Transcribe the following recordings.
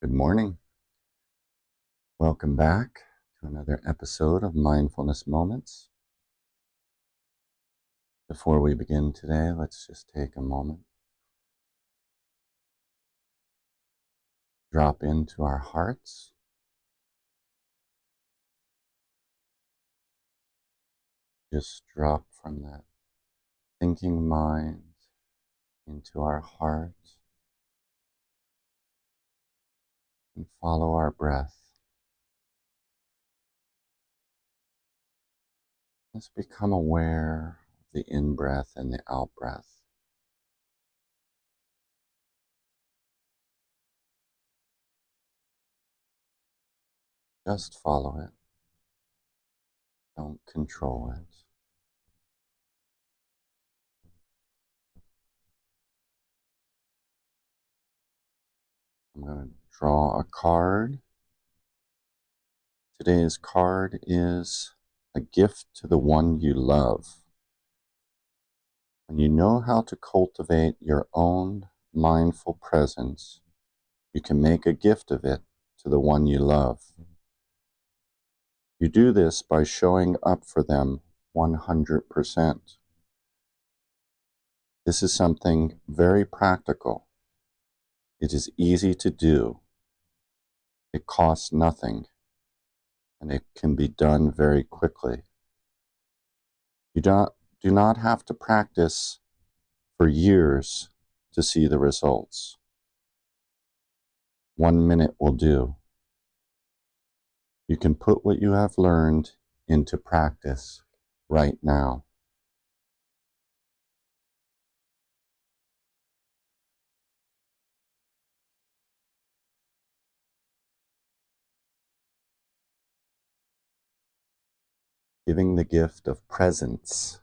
Good morning. Welcome back to another episode of Mindfulness Moments. Before we begin today, let's just take a moment, drop into our hearts, just drop from that thinking mind into our heart and follow our breath. Let's become aware of the in-breath and the out-breath. Just follow it. Don't control it. I'm going to draw a card. Today's card is a gift to the one you love. When you know how to cultivate your own mindful presence, you can make a gift of it to the one you love. You do this by showing up for them 100%. This is something very practical. It is easy to do. It costs nothing, and it can be done very quickly. You do not have to practice for years to see the results. 1 minute will do. You can put what you have learned into practice right now. Giving the gift of presence.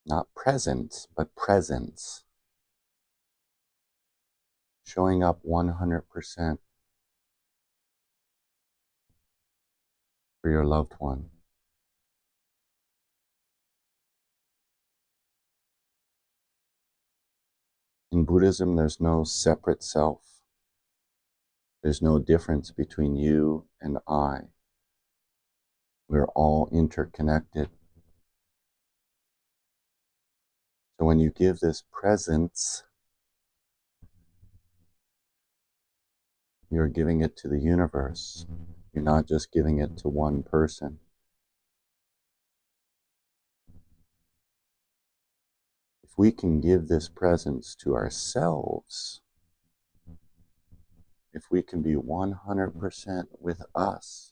Not presence, but presence. Showing up 100% for your loved one. In Buddhism, there's no separate self. There's no difference between you and I. We're all interconnected. So when you give this presence, you're giving it to the universe. You're not just giving it to one person. If we can give this presence to ourselves, if we can be 100% with us,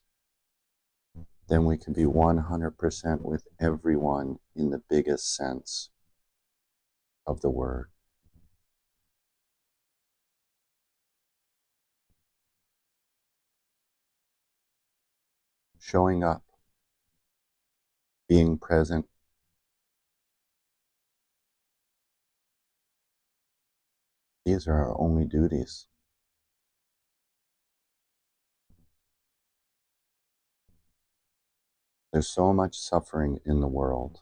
then we can be 100% with everyone in the biggest sense of the word. Showing up, being present, these are our only duties. There's so much suffering in the world.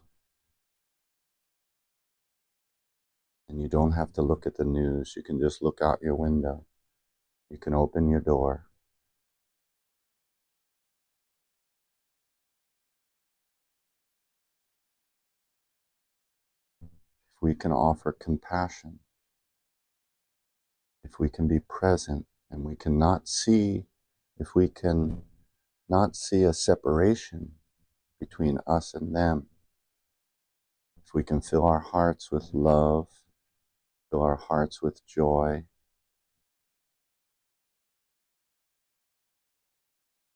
And you don't have to look at the news. You can just look out your window. You can open your door. If we can offer compassion, if we can be present, and we cannot see, if we can not see a separation between us and them, if we can fill our hearts with love, fill our hearts with joy,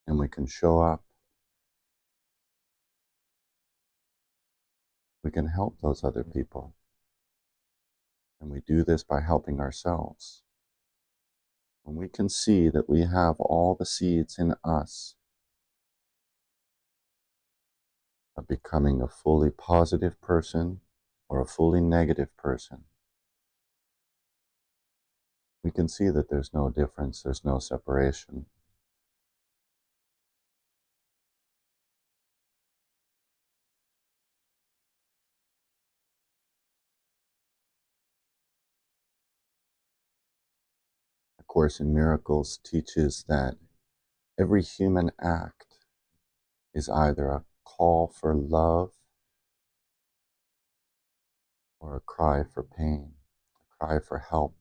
and we can show up, we can help those other people. And we do this by helping ourselves. When we can see that we have all the seeds in us of becoming a fully positive person or a fully negative person, we can see that there's no difference, there's no separation. Course in Miracles teaches that every human act is either a call for love or a cry for pain, a cry for help.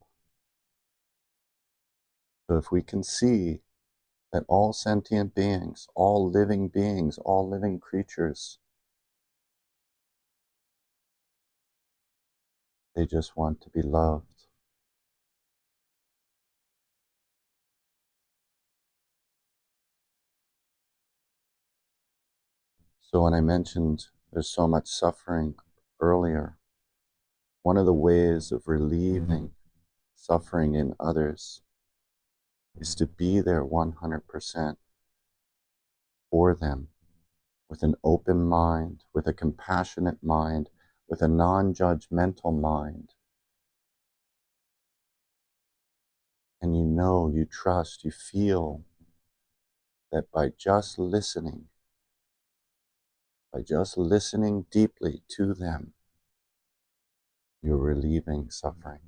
So if we can see that all sentient beings, all living beings, all living creatures, they just want to be loved. So when I mentioned there's so much suffering earlier, one of the ways of relieving suffering in others is to be there 100% for them, with an open mind, with a compassionate mind, with a non-judgmental mind. And you know, you trust, you feel that by just listening deeply to them, you're relieving suffering.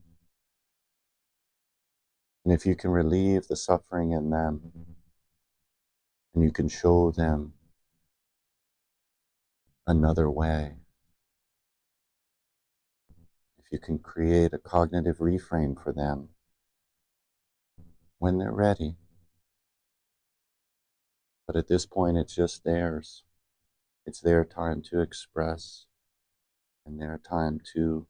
And if you can relieve the suffering in them, and you can show them another way, if you can create a cognitive reframe for them when they're ready, but at this point it's just theirs. It's their time to express and their time to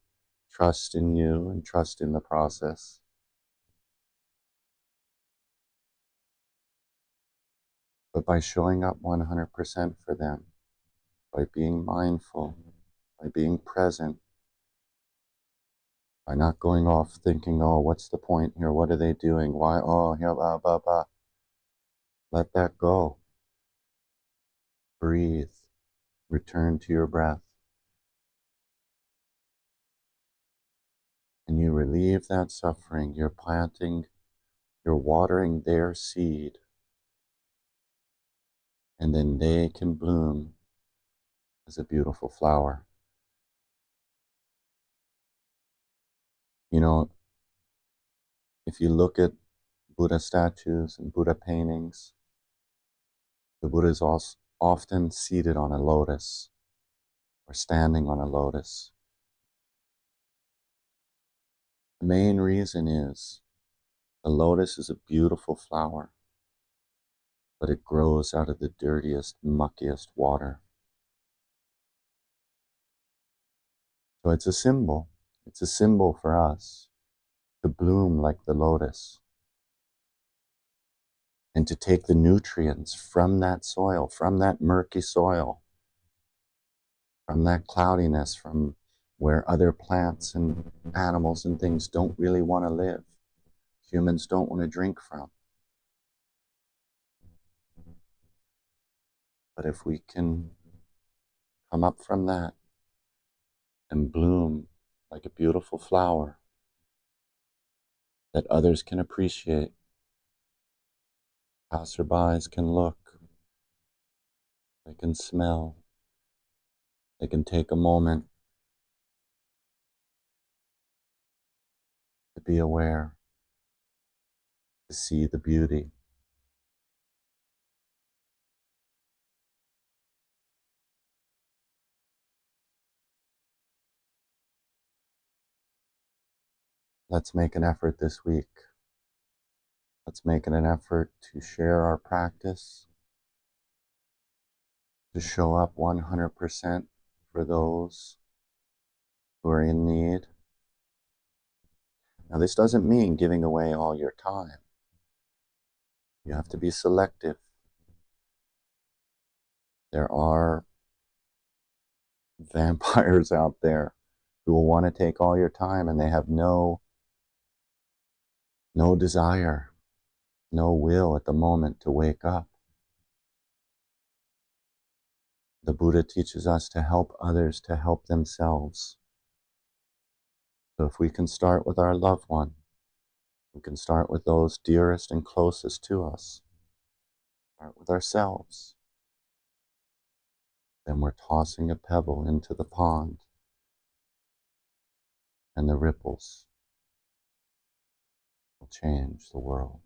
trust in you and trust in the process. But by showing up 100% for them, by being mindful, by being present, by not going off thinking, oh, what's the point here? What are they doing? Why? Oh, yeah, blah, blah, blah. Let that go. Breathe. Return to your breath. And you relieve that suffering. You're planting, you're watering their seed. And then they can bloom as a beautiful flower. You know, if you look at Buddha statues and Buddha paintings, the Buddha is also often seated on a lotus or standing on a lotus. The main reason is the lotus is a beautiful flower, but it grows out of the dirtiest, muckiest water. So it's a symbol. It's a symbol for us to bloom like the lotus and to take the nutrients from that soil, from that murky soil, from that cloudiness, from where other plants and animals and things don't really want to live. Humans don't want to drink from. But if we can come up from that and bloom like a beautiful flower that others can appreciate, passerbys can look, they can smell, they can take a moment to be aware, to see the beauty. Let's make an effort this week. Let's make an effort to share our practice, to show up 100% for those who are in need. Now, this doesn't mean giving away all your time. You have to be selective. There are vampires out there who will want to take all your time, and they have no desire, no will at the moment to wake up. The Buddha teaches us to help others to help themselves. So if we can start with our loved one, we can start with those dearest and closest to us, start with ourselves, then we're tossing a pebble into the pond, and the ripples will change the world.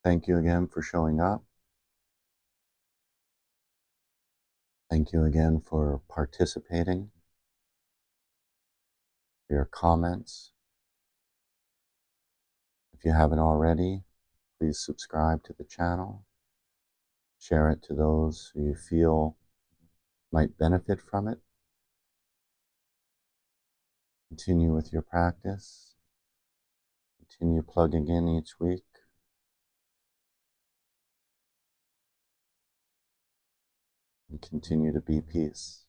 Thank you again for showing up. Thank you again for participating, for your comments. If you haven't already, please subscribe to the channel. Share it to those who you feel might benefit from it. Continue with your practice. Continue plugging in each week. And continue to be peace.